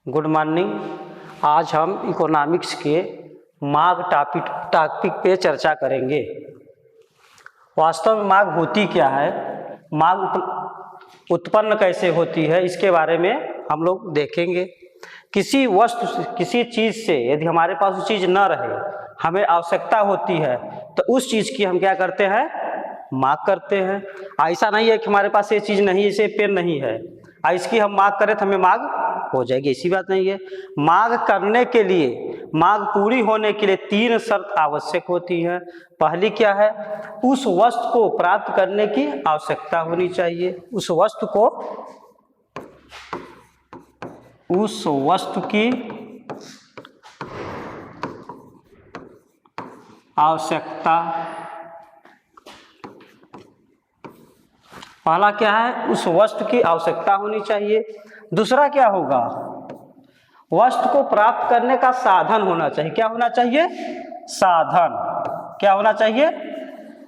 Good morning. आज हम economics के मांग टॉपिक पे चर्चा करेंगे। वास्तव में मांग होती क्या है, मांग उत्पन्न कैसे होती है, इसके बारे में हम लोग देखेंगे। किसी वस्तु किसी चीज़ से यदि हमारे पास वो चीज़ न रहे, हमें आवश्यकता होती है, तो उस चीज़ की हम क्या करते हैं, मांग करते हैं। ऐसा नहीं है कि हमारे पास ये चीज़ नहीं, इसे पेन नहीं है, इसकी हम मांग करें तो हमें मांग हो जाएगी, ऐसी बात नहीं है। मांग करने के लिए, मांग पूरी होने के लिए 3 शर्त आवश्यक होती है। पहली क्या है, उस वस्तु को प्राप्त करने की आवश्यकता होनी चाहिए। उस वस्तु की आवश्यकता, पहला क्या है, उस वस्तु की आवश्यकता होनी चाहिए। दूसरा क्या होगा, वस्तु को प्राप्त करने का साधन होना चाहिए। क्या होना चाहिए, साधन। क्या होना चाहिए,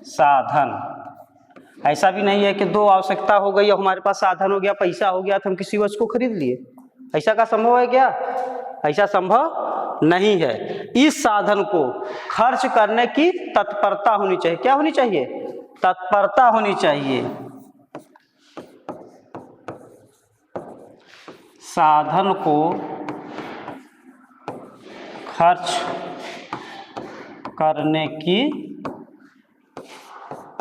साधन। ऐसा भी नहीं है कि 2 आवश्यकता हो गई और हमारे पास साधन हो गया, पैसा हो गया तो हम किसी वस्तु को खरीद लिए। ऐसा का संभव है क्या? ऐसा संभव नहीं है। इस साधन को खर्च करने की तत्परता होनी चाहिए। क्या होनी चाहिए, तत्परता होनी चाहिए। साधन को खर्च करने की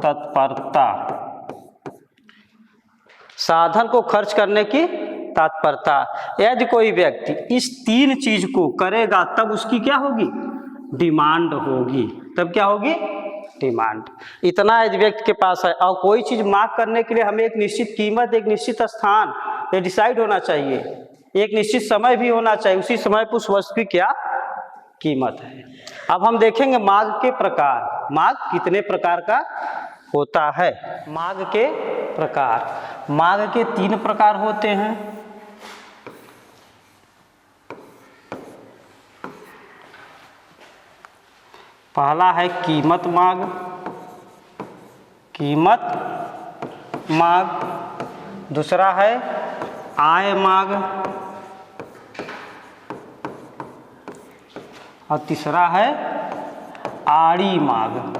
तत्परता, साधन को खर्च करने की तत्परता। यदि कोई व्यक्ति इस 3 चीज को करेगा तब उसकी क्या होगी, डिमांड होगी। तब क्या होगी, डिमांड। इतना यदि व्यक्ति के पास है और कोई चीज मांग करने के लिए हमें एक निश्चित कीमत, एक निश्चित स्थान ये डिसाइड होना चाहिए, एक निश्चित समय भी होना चाहिए, उसी समय पर उस वस्तु की क्या कीमत है। अब हम देखेंगे मांग के प्रकार। मांग कितने प्रकार का होता है। मांग के प्रकार, मांग के 3 प्रकार होते हैं। पहला है कीमत मांग, कीमत मांग। दूसरा है आय मांग और तीसरा है आड़ी मांग।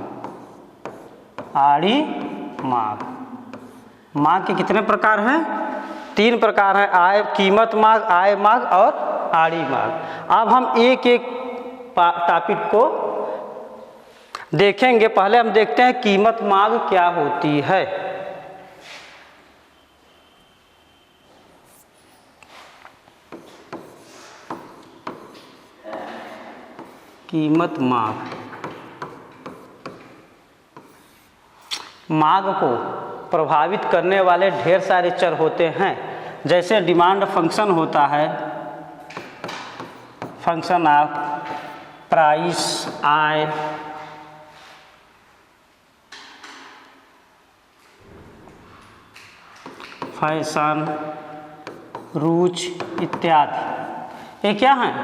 आड़ी मांग। मांग के कितने प्रकार हैं, 3 प्रकार हैं। आय, कीमत मांग, आय मांग और आड़ी मांग। अब हम एक एक टॉपिक को देखेंगे। पहले हम देखते हैं कीमत मांग क्या होती है। कीमत मांग, मांग को प्रभावित करने वाले ढेर सारे चर होते हैं। जैसे डिमांड फंक्शन होता है, फंक्शन ऑफ प्राइस, आय, फैशन, रुचि इत्यादि। ये क्या हैं,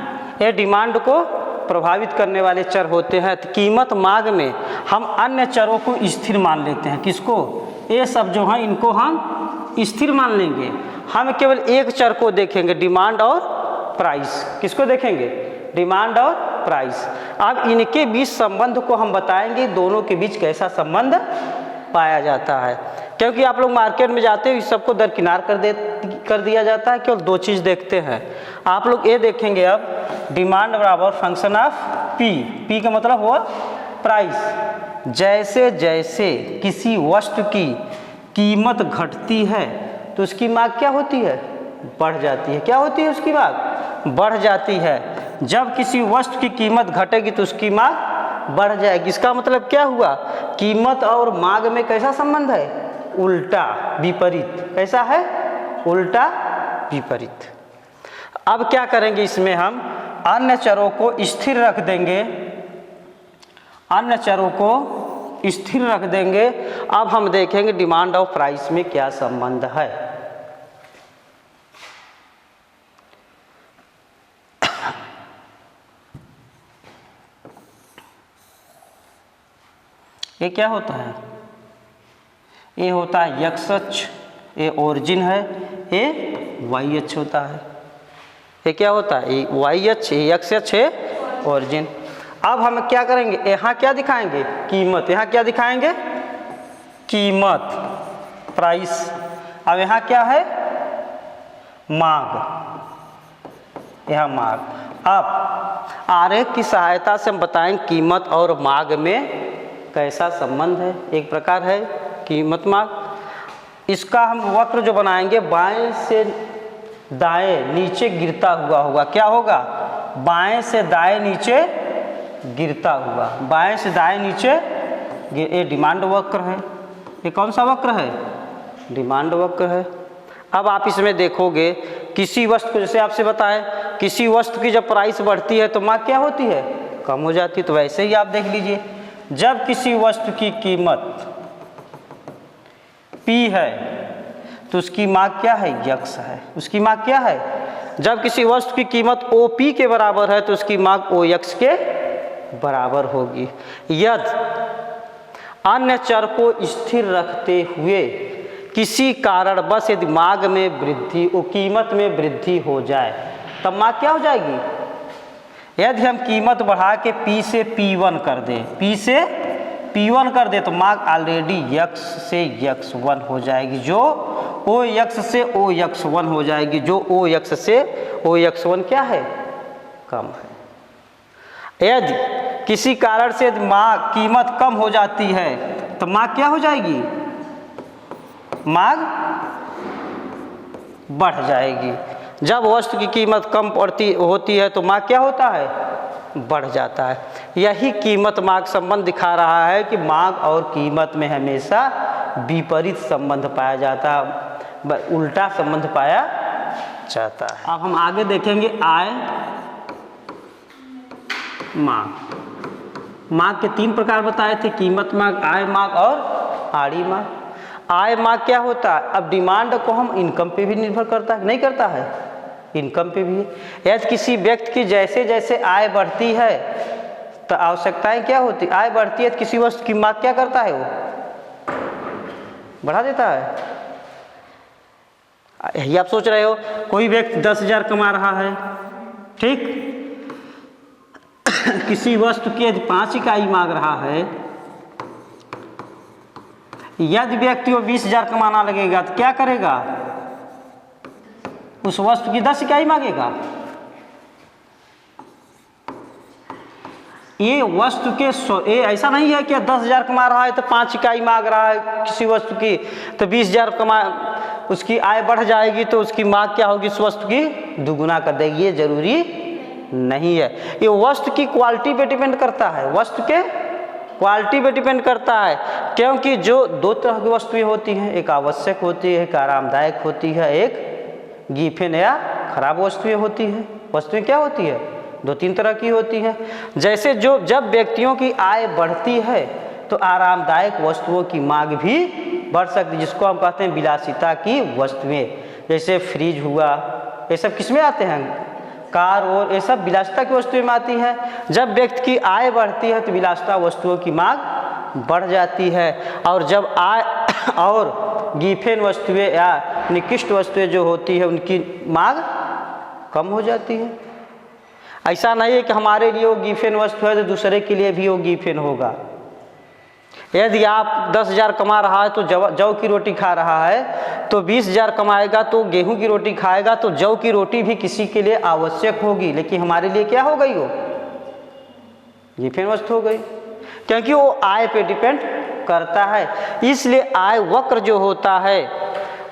ये डिमांड को प्रभावित करने वाले चर होते हैं। तो कीमत मांग में हम अन्य चरों को स्थिर मान लेते हैं। किसको, ये सब जो हैं इनको हम स्थिर मान लेंगे। हम केवल एक चर को देखेंगे, डिमांड और प्राइस। किसको देखेंगे, डिमांड और प्राइस। अब इनके बीच संबंध को हम बताएंगे, दोनों के बीच कैसा संबंध पाया जाता है। क्योंकि आप लोग मार्केट में जाते हो, इस सबको दरकिनार कर दिया जाता है, केवल 2 चीज़ देखते हैं। आप लोग ये देखेंगे, अब डिमांड बराबर फंक्शन ऑफ पी, पी का मतलब हुआ प्राइस। जैसे जैसे किसी वस्तु की कीमत घटती है तो उसकी मांग क्या होती है, बढ़ जाती है। क्या होती है, उसकी मांग बढ़ जाती है। जब किसी वस्तु की कीमत घटेगी तो उसकी मांग बढ़ जाएगी। इसका मतलब क्या हुआ, कीमत और मांग में कैसा संबंध है, उल्टा विपरीत। कैसा है, उल्टा विपरीत। अब क्या करेंगे, इसमें हम अन्य चरों को स्थिर रख देंगे, अन्य चरों को स्थिर रख देंगे। अब हम देखेंगे डिमांड और प्राइस में क्या संबंध है। ये क्या होता है, ये होता है एक्स अक्ष, ये ओरिजिन है, ये वाई अक्ष होता है। ये क्या होता है, ये वाई अक्ष, ये एक्स अक्ष है ओरिजिन। अब हम क्या करेंगे, यहाँ क्या दिखाएंगे, कीमत, यहाँ क्या दिखाएंगे, कीमत, प्राइस। अब यहाँ क्या है, मांग, यहाँ मांग। अब आरेख की सहायता से हम बताएंगे कीमत और मांग में कैसा संबंध है। एक प्रकार है कीमत मांग। इसका हम वक्र जो बनाएंगे बाएं से दाएं नीचे गिरता हुआ होगा। क्या होगा, बाएं से दाएं नीचे गिरता हुआ, बाएं से दाएं नीचे। ये डिमांड वक्र है। ये कौन सा वक्र है, डिमांड वक्र है। अब आप इसमें देखोगे किसी वस्तु को, जैसे आपसे बताएं, किसी वस्तु की जब प्राइस बढ़ती है तो मांग क्या होती है, कम हो जाती है। तो वैसे ही आप देख लीजिए, जब किसी वस्तु की कीमत P है तो उसकी मांग क्या है, यक्स है। उसकी मांग क्या है, जब किसी वस्तु की कीमत OP के बराबर है तो उसकी मांग OX के बराबर होगी। यदि अन्य चर को स्थिर रखते हुए किसी कारणवश यदि मांग में वृद्धि, कीमत में वृद्धि हो जाए तब मांग क्या हो जाएगी। यदि हम कीमत बढ़ा के P से P1 कर दें, P से P1 कर दे तो मांग ऑलरेडी X से X1 हो जाएगी, जो OX से OX1 हो जाएगी, जो OX से OX1 क्या है, कम है। यदि किसी कारण से मांग कीमत कम हो जाती है तो मांग क्या हो जाएगी, मांग बढ़ जाएगी। जब वस्तु की कीमत कम पड़ती होती है तो मांग क्या होता है, बढ़ जाता है। यही कीमत मांग संबंध दिखा रहा है कि मांग और कीमत में हमेशा विपरीत संबंध पाया जाता है, उल्टा संबंध पाया जाता है। अब हम आगे देखेंगे आय मांग। मांग के 3 प्रकार बताए थे, कीमत मांग, आय मांग और आड़ी मांग। आय मांग क्या होता है, अब डिमांड को हम इनकम पे भी निर्भर करता है, नहीं करता है, इनकम पे भी। यदि किसी व्यक्ति की जैसे जैसे आय बढ़ती है तो आवश्यकताएं क्या होती, आय बढ़ती है तो किसी वस्तु की मांग क्या करता है, वो बढ़ा देता है। यही आप सोच रहे हो, कोई व्यक्ति 10,000 कमा रहा है, ठीक, किसी वस्तु की यदि 5 इकाई मांग रहा है, यदि व्यक्ति को 20,000 कमाना लगेगा तो क्या करेगा, उस वस्तु की 10 इकाई मांगेगा। ये वस्तु के ये ऐसा नहीं है कि 10,000 कमा रहा है तो 5 इकाई मांग रहा है किसी वस्तु की, तो 20,000 कमा, उसकी आय बढ़ जाएगी तो उसकी मांग क्या होगी, उस वस्तु की दुगुना कर देगी। ये जरूरी नहीं है, ये वस्तु की क्वालिटी पे डिपेंड करता है, वस्तु के क्वालिटी पे डिपेंड करता है। क्योंकि जो 2 तरह की वस्तुएं होती हैं, एक आवश्यक होती है, एक आरामदायक होती है, एक गिफिन या खराब वस्तुएं होती हैं। वस्तुएं क्या होती है, 2-3 तरह की होती हैं। जैसे जब व्यक्तियों की आय बढ़ती है तो आरामदायक वस्तुओं की मांग भी बढ़ सकती है, जिसको हम कहते हैं विलासिता की वस्तुएं। जैसे फ्रिज हुआ, ये सब किस में आते हैं, कार, और ये सब विलासिता की वस्तुएं में आती हैं। जब व्यक्ति की आय बढ़ती है तो विलासिता वस्तुओं की मांग बढ़ जाती है, और जब आय और गिफिन वस्तुएं या निकृष्ट वस्तुएं जो होती है उनकी मांग कम हो जाती है। ऐसा नहीं है कि हमारे लिए वो गिफिन वस्तु है तो दूसरे के लिए भी वो गिफिन होगा। यदि आप 10,000 कमा रहा है तो जौ की रोटी खा रहा है, तो 20,000 कमाएगा तो गेहूं की रोटी खाएगा, तो जौ की रोटी भी किसी के लिए आवश्यक होगी, लेकिन हमारे लिए क्या हो गई, वो गिफिन वस्तु हो गई, क्योंकि वो आय पे डिपेंड करता है। इसलिए आय वक्र जो होता है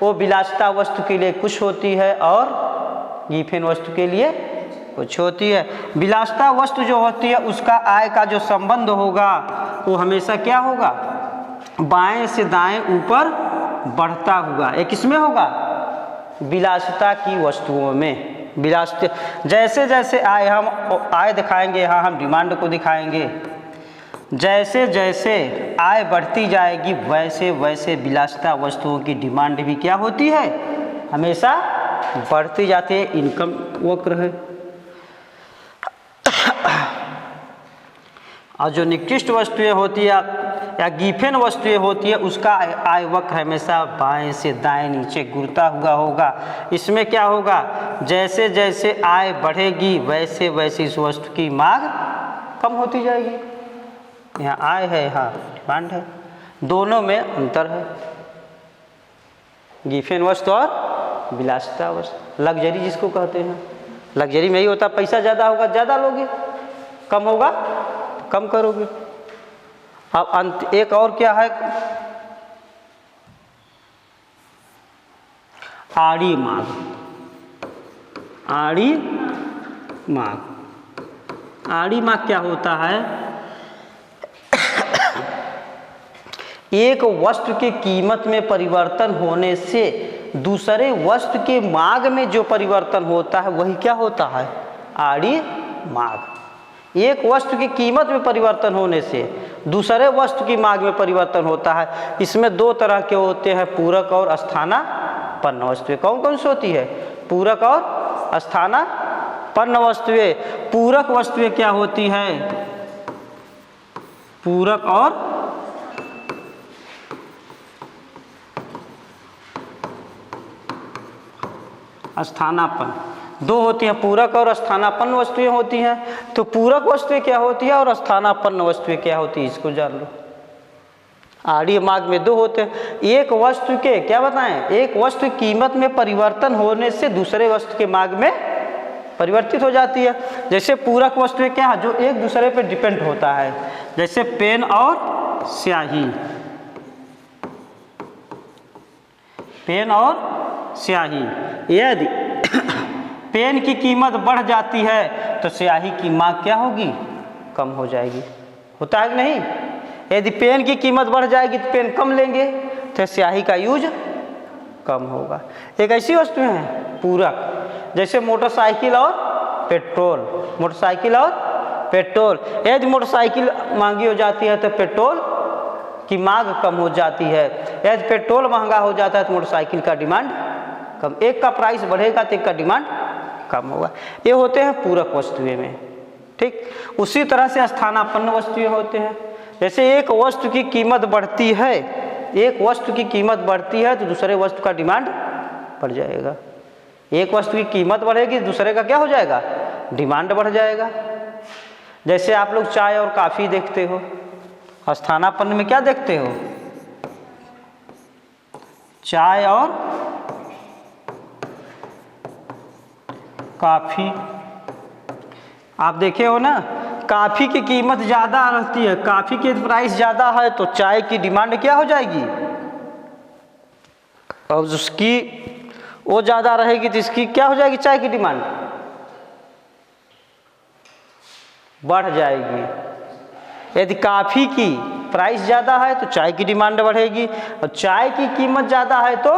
वो विलासिता वस्तु के लिए कुछ होती है और गिफिन वस्तु के लिए कुछ होती है। विलासिता वस्तु जो होती है उसका आय का जो संबंध होगा वो हमेशा क्या होगा, बाएं से दाएं ऊपर बढ़ता हुआ। ये किसमें होगा, विलासिता की वस्तुओं में। विलासिता जैसे जैसे आय दिखाएंगे, यहाँ हम डिमांड को दिखाएंगे। जैसे जैसे आय बढ़ती जाएगी वैसे वैसे विलासिता वस्तुओं की डिमांड भी क्या होती है, हमेशा बढ़ती जाती है। इनकम वक्र है। और जो निकृष्ट वस्तुएं होती है, या गिफेन वस्तुएं होती है उसका आय वक्र हमेशा बाएं से दाएं नीचे घूरता हुआ होगा। इसमें क्या होगा, जैसे जैसे आय बढ़ेगी वैसे वैसे इस वस्तु की मांग कम होती जाएगी। यहाँ आय है, यहाँ डिमांड है, दोनों में अंतर है, गिफेन वस्तु और विलासिता वस्तु। लग्जरी जिसको कहते हैं, लग्जरी में ही होता पैसा ज़्यादा होगा ज़्यादा लोगे, कम होगा तो कम करोगे। अब अंत एक और क्या है, आड़ी मांग। आड़ी मांग, आड़ी मांग क्या होता है, एक वस्तु के कीमत में परिवर्तन होने से दूसरे वस्तु के मांग में जो परिवर्तन होता है वही क्या होता है, आड़ी मांग। एक वस्तु की कीमत में परिवर्तन होने से दूसरे वस्तु की मांग में परिवर्तन होता है। इसमें दो तरह के होते हैं, पूरक और स्थानापन्न वस्तुएं। कौन कौन सी होती है, पूरक और स्थानापन्न वस्तुएं। पूरक वस्तुएं क्या होती है, पूरक और स्थानापन्न, दो होती हैं, पूरक और स्थानापन्न वस्तुएं होती हैं। तो पूरक वस्तुएं क्या होती है और स्थानापन्न वस्तुएं क्या होती है, इसको जान लो। आड़ी मांग में दो होते हैं, एक वस्तु के क्या बताएं, एक वस्तु की कीमत में परिवर्तन होने से दूसरे वस्तु के मांग में परिवर्तित हो जाती है। जैसे पूरक वस्तुएं क्या है, जो एक दूसरे पर डिपेंड होता है, जैसे पेन और स्याही, पेन और स्याही। यदि पेन की कीमत बढ़ जाती है तो स्याही की मांग क्या होगी, कम हो जाएगी। होता है कि नहीं, यदि पेन की कीमत बढ़ जाएगी तो पेन कम लेंगे तो स्याही का यूज कम होगा। एक ऐसी वस्तु है पूरक, जैसे मोटरसाइकिल और पेट्रोल, मोटरसाइकिल और पेट्रोल। यदि मोटरसाइकिल महंगी हो जाती है तो पेट्रोल की मांग कम हो जाती है, यदि पेट्रोल महंगा हो जाता है तो मोटरसाइकिल का डिमांड कम। एक का प्राइस बढ़ेगा तो एक का डिमांड कम होगा। ये होते हैं पूरक वस्तुएं में, ठीक। उसी तरह से स्थानापन्न वस्तुएं होते हैं, जैसे एक वस्तु की कीमत बढ़ती है, एक वस्तु की कीमत बढ़ती है तो दूसरे वस्तु का डिमांड बढ़ जाएगा। एक वस्तु की कीमत बढ़ेगी दूसरे का क्या हो जाएगा, डिमांड बढ़ जाएगा। जैसे आप लोग चाय और कॉफ़ी देखते हो, स्थानापन्न में क्या देखते हो, चाय और कॉफ़ी। आप देखे हो ना, कॉफ़ी की कीमत ज़्यादा रहती है, कॉफ़ी की प्राइस ज़्यादा है तो चाय की डिमांड क्या हो जाएगी, और उसकी वो ज़्यादा रहेगी तो इसकी क्या हो जाएगी, चाय की डिमांड बढ़ जाएगी। यदि कॉफ़ी की प्राइस ज़्यादा है तो चाय की डिमांड बढ़ेगी, और चाय की कीमत ज़्यादा है तो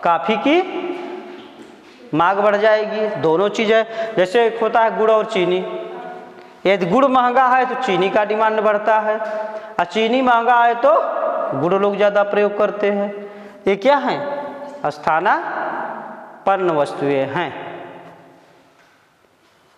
कॉफ़ी की मांग बढ़ जाएगी। दोनों चीज़ है। जैसे एक होता है गुड़ और चीनी, यदि गुड़ महंगा है तो चीनी का डिमांड बढ़ता है, और चीनी महंगा है तो गुड़ लोग ज़्यादा प्रयोग करते हैं। ये क्या है, स्थानापन्न वस्तुएं हैं।